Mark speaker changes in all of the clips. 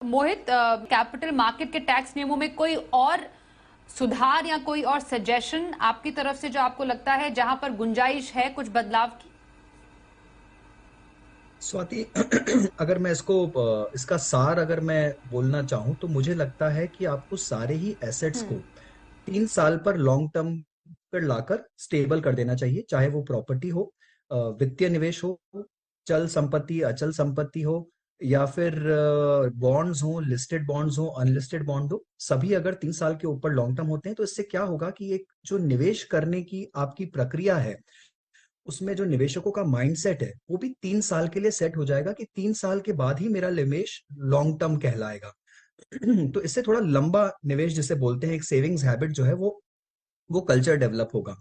Speaker 1: मोहित, capital market के tax नियमों में कोई और सुधार या कोई और सजेशन आपकी तरफ से जो आपको लगता है जहां पर गुंजाइश है कुछ बदलाव की?
Speaker 2: स्वाति, अगर मैं इसका सार अगर मैं बोलना चाहूँ तो मुझे लगता है कि आपको सारे ही एसेट्स को
Speaker 1: हम्म।
Speaker 2: 3 साल पर लॉन्ग टर्म पर लाकर स्टेबल कर देना चाहिए, चाहे वो प्रॉपर्टी हो, वित्तीय निवेश हो, चल संपत्ति, अचल संपत्ति हो, या फिर बॉन्ड्स हो, लिस्टेड बॉन्ड्स हो, अनलिस्टेड बॉन्ड हो। सभी अगर 3 साल के ऊपर लॉन्ग टर्म होते हैं तो इससे क्या होगा कि एक जो निवेश करने की आपकी प्रक्रिया है, उसमें जो निवेशकों का माइंडसेट है वो भी 3 साल के लिए सेट हो जाएगा कि 3 साल के बाद ही मेरा निवेश लॉन्ग टर्म कहलाएगा। तो इससे थोड़ा लंबा निवेश जिसे बोलते हैं, एक सेविंग्स हैबिट जो है वो कल्चर डेवलप होगा।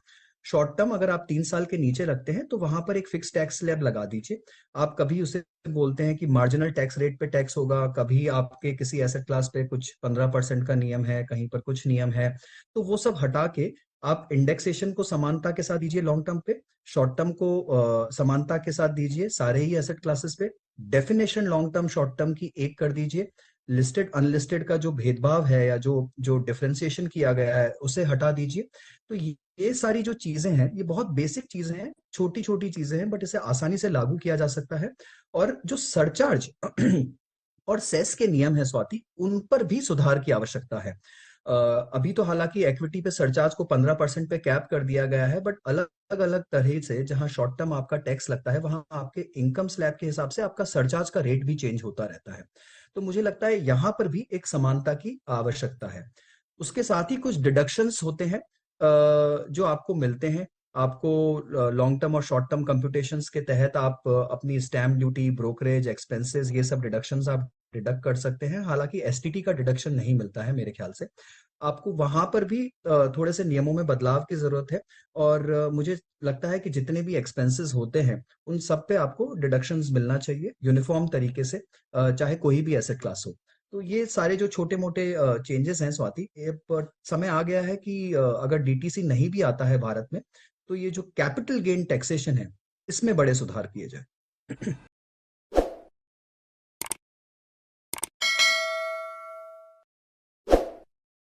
Speaker 2: शॉर्ट टर्म अगर आप 3 साल के नीचे रखते हैं तो वहां पर एक फिक्स टैक्स स्लैब लगा दीजिए। आप कभी उसे बोलते हैं कि मार्जिनल टैक्स रेट पे टैक्स होगा, कभी आपके किसी एसेट क्लास पे कुछ 15% का नियम है, कहीं पर कुछ नियम है। तो वो सब हटा के आप इंडेक्सेशन को समानता के साथ दीजिए लॉन्ग टर्म पे, शॉर्ट टर्म को समानता के साथ दीजिए सारे ही एसेट क्लासेस पे। Definition long term short term की एक कर दीजिए। लिस्टेड अनलिस्टेड का जो भेदभाव है या जो जो डिफरेंशिएशन किया गया है उसे हटा दीजिए। तो ये सारी जो चीजें हैं ये बहुत बेसिक चीजें हैं, छोटी छोटी चीजें हैं, बट इसे आसानी से लागू किया जा सकता है। और जो सरचार्ज और सेस के नियम है स्वाति, उन पर भी सुधार की आवश्यकता है। अभी तो हालांकि इक्विटी पे सरचार्ज को 15% पे कैप कर दिया गया है, बट अलग अलग तरह से जहां शॉर्ट टर्म आपका टैक्स लगता है वहां आपके इनकम स्लैब के हिसाब से आपका सरचार्ज का रेट भी चेंज होता रहता है। तो मुझे लगता है यहाँ पर भी एक समानता की आवश्यकता है। उसके साथ ही कुछ डिडक्शंस होते हैं जो आपको मिलते हैं। आपको लॉन्ग टर्म और शॉर्ट टर्म कंप्यूटेशंस के तहत आप अपनी स्टैम्प ड्यूटी, ब्रोकरेज एक्सपेंसेस, ये सब डिडक्शंस आप डिडक्ट कर सकते हैं। हालांकि एसटीटी का डिडक्शन नहीं मिलता है मेरे ख्याल से। आपको वहां पर भी थोड़े से नियमों में बदलाव की जरूरत है। और मुझे लगता है कि जितने भी एक्सपेंसेस होते हैं उन सब पे आपको डिडक्शंस मिलना चाहिए यूनिफॉर्म तरीके से, चाहे कोई भी एसेट क्लास हो। तो ये सारे जो छोटे मोटे चेंजेस हैं स्वाति, ये पर समय आ गया है कि अगर डीटीसी नहीं भी आता है भारत में तो ये जो कैपिटल गेन टैक्सेशन है इसमें बड़े सुधार किए जाए।